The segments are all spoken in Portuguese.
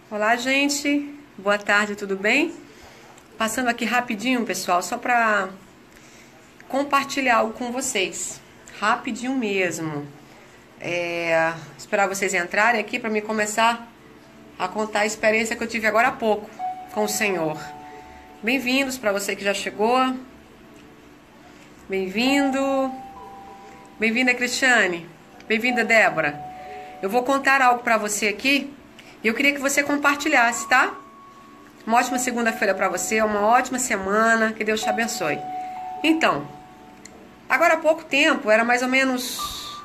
Olá, gente. Boa tarde, tudo bem? Passando aqui rapidinho, pessoal, só para compartilhar algo com vocês. Rapidinho mesmo. Esperar vocês entrarem aqui para me começar a contar a experiência que eu tive agora há pouco com o Senhor. Bem-vindos para você que já chegou. Bem-vindo. Bem-vinda, Cristiane. Bem-vinda, Débora. Eu vou contar algo para você aqui. E eu queria que você compartilhasse, tá? Uma ótima segunda-feira para você, uma ótima semana, que Deus te abençoe. Então, agora há pouco tempo, era mais ou menos,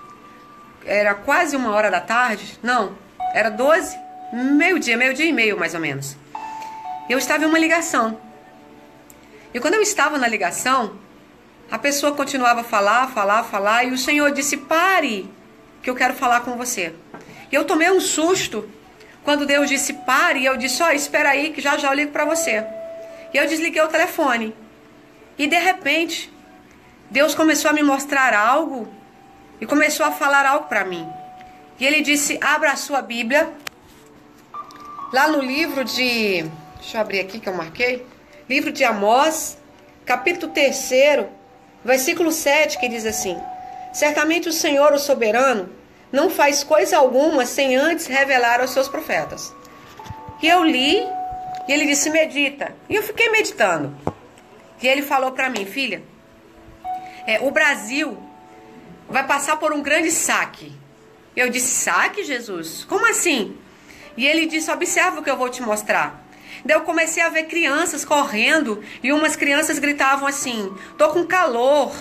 era quase 1h da tarde, não, era 12, meio-dia e meio mais ou menos. Eu estava em uma ligação. E quando eu estava na ligação, a pessoa continuava a falar, e o Senhor disse, pare, que eu quero falar com você. E eu tomei um susto. Quando Deus disse pare, eu disse, espera aí que já eu ligo para você. E eu desliguei o telefone. E de repente, Deus começou a me mostrar algo e começou a falar algo para mim. E Ele disse, abra a sua Bíblia. Lá no livro de, deixa eu abrir aqui que eu marquei. Livro de Amós, capítulo 3, versículo 7, que diz assim, certamente o Senhor, o soberano, não faz coisa alguma sem antes revelar aos seus profetas. E eu li, e ele disse, medita. E eu fiquei meditando. E ele falou para mim, filha, o Brasil vai passar por um grande saque. Eu disse, saque, Jesus? Como assim? E ele disse, observa o que eu vou te mostrar. Daí eu comecei a ver crianças correndo, e umas crianças gritavam assim, tô com calor.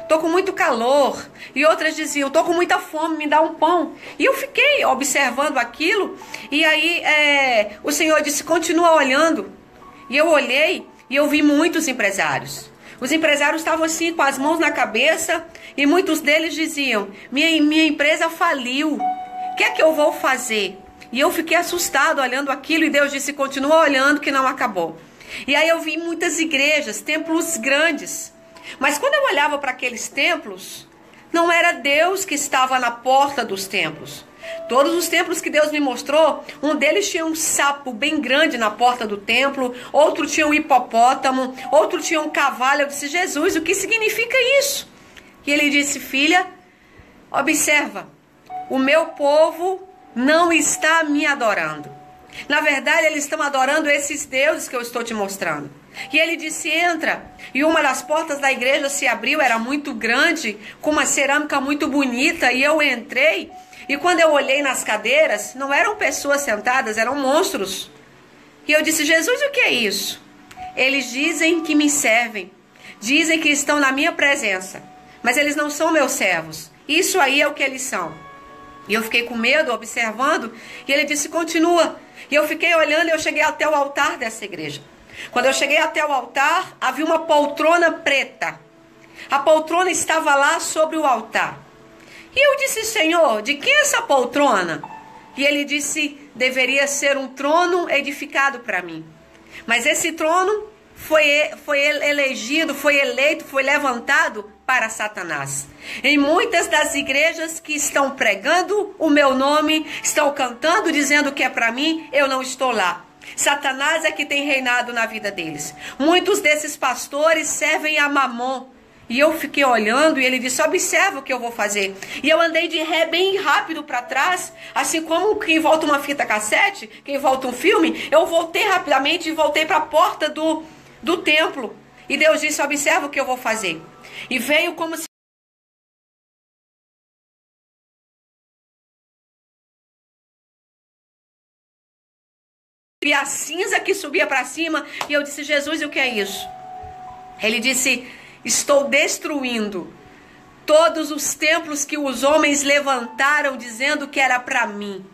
Tô com muito calor. E outras diziam, tô com muita fome, me dá um pão. E eu fiquei observando aquilo. E aí o Senhor disse, continua olhando. E eu olhei e eu vi muitos empresários. Os empresários estavam assim com as mãos na cabeça. E muitos deles diziam, minha empresa faliu. O que é que eu vou fazer? E eu fiquei assustado olhando aquilo. E Deus disse, continua olhando que não acabou. E aí eu vi muitas igrejas, templos grandes. Mas quando eu olhava para aqueles templos, não era Deus que estava na porta dos templos. Todos os templos que Deus me mostrou, um deles tinha um sapo bem grande na porta do templo, outro tinha um hipopótamo, outro tinha um cavalo. Eu disse, Jesus, o que significa isso? E ele disse, filha, observa, o meu povo não está me adorando. Na verdade, eles estão adorando esses deuses que eu estou te mostrando. E ele disse, entra. E uma das portas da igreja se abriu, era muito grande, com uma cerâmica muito bonita. E eu entrei, e quando eu olhei nas cadeiras, não eram pessoas sentadas, eram monstros. E eu disse, Jesus, o que é isso? Eles dizem que me servem, dizem que estão na minha presença, mas eles não são meus servos. Isso aí é o que eles são. E eu fiquei com medo, observando, e ele disse, continua. E eu fiquei olhando, e eu cheguei até o altar dessa igreja. Quando eu cheguei até o altar, havia uma poltrona preta. A poltrona estava lá sobre o altar. E eu disse, Senhor, de quem é essa poltrona? E ele disse, deveria ser um trono edificado para mim. Mas esse trono foi elegido, foi eleito, foi levantado para Satanás. Em muitas das igrejas que estão pregando o meu nome, estão cantando, dizendo que é para mim, eu não estou lá. Satanás é que tem reinado na vida deles. Muitos desses pastores servem a Mamon. E eu fiquei olhando e ele disse, observa o que eu vou fazer. E eu andei de ré bem rápido para trás, assim como quem volta uma fita cassete, quem volta um filme. Eu voltei rapidamente e voltei para a porta do templo. E Deus disse, observa o que eu vou fazer. E veio como se a cinza que subia para cima. E eu disse, Jesus, e o que é isso? Ele disse, estou destruindo todos os templos que os homens levantaram dizendo que era para mim.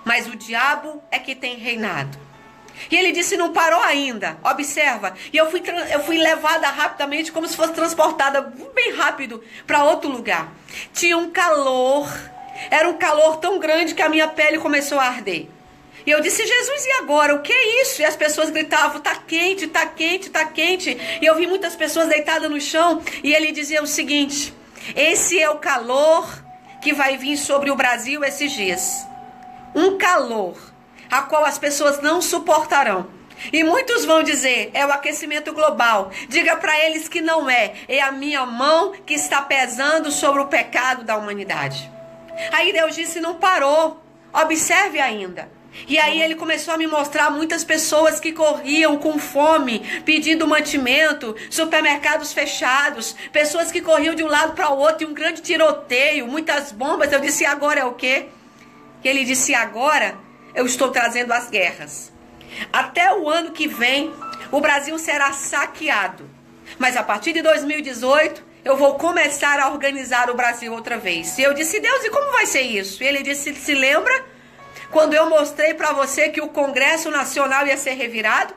Mas o diabo é que tem reinado. E ele disse, não parou ainda, observa. E eu fui levada rapidamente, como se fosse transportada bem rápido para outro lugar. Tinha um calor, era um calor tão grande que a minha pele começou a arder. E eu disse, Jesus, e agora? O que é isso? E as pessoas gritavam, tá quente, tá quente, tá quente. E eu vi muitas pessoas deitadas no chão. E ele dizia o seguinte, esse é o calor que vai vir sobre o Brasil esses dias. Um calor a qual as pessoas não suportarão. E muitos vão dizer, é o aquecimento global. Diga para eles que não é. É a minha mão que está pesando sobre o pecado da humanidade. Aí Deus disse, não parou. Observe ainda. E aí ele começou a me mostrar muitas pessoas que corriam com fome, pedindo mantimento, supermercados fechados, pessoas que corriam de um lado para o outro, e um grande tiroteio, muitas bombas. Eu disse, agora é o quê? E ele disse, agora eu estou trazendo as guerras. Até o ano que vem, o Brasil será saqueado. Mas a partir de 2018, eu vou começar a organizar o Brasil outra vez. E eu disse, Deus, e como vai ser isso? E ele disse, se lembra quando eu mostrei para você que o Congresso Nacional ia ser revirado?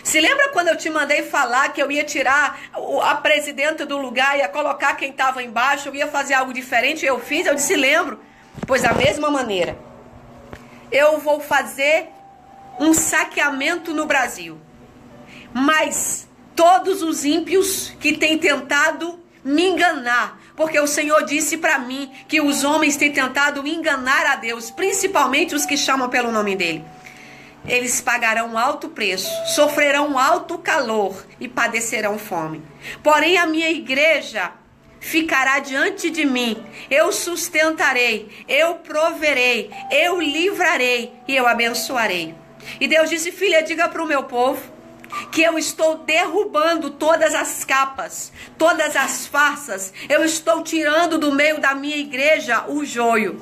Se lembra quando eu te mandei falar que eu ia tirar a presidenta do lugar, ia colocar quem estava embaixo, eu ia fazer algo diferente? Eu fiz, eu disse, lembro. Pois da mesma maneira, eu vou fazer um saqueamento no Brasil. Mas todos os ímpios que têm tentado me enganar, porque o Senhor disse para mim que os homens têm tentado enganar a Deus, principalmente os que chamam pelo nome dele. Eles pagarão um alto preço, sofrerão um alto calor e padecerão fome. Porém a minha igreja ficará diante de mim, eu sustentarei, eu proverei, eu livrarei e eu abençoarei. E Deus disse, filha, diga para o meu povo que eu estou derrubando todas as capas, todas as farsas, eu estou tirando do meio da minha igreja o joio.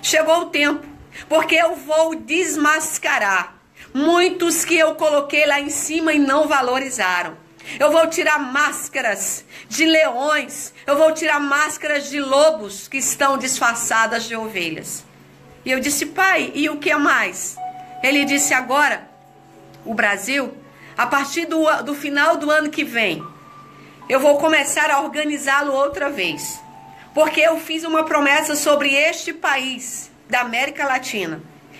Chegou o tempo, porque eu vou desmascarar muitos que eu coloquei lá em cima e não valorizaram. Eu vou tirar máscaras de leões, eu vou tirar máscaras de lobos que estão disfarçadas de ovelhas. E eu disse, pai, e o que mais? Ele disse, agora, o Brasil, a partir do final do ano que vem, eu vou começar a organizá-lo outra vez. Porque eu fiz uma promessa sobre este país da América Latina.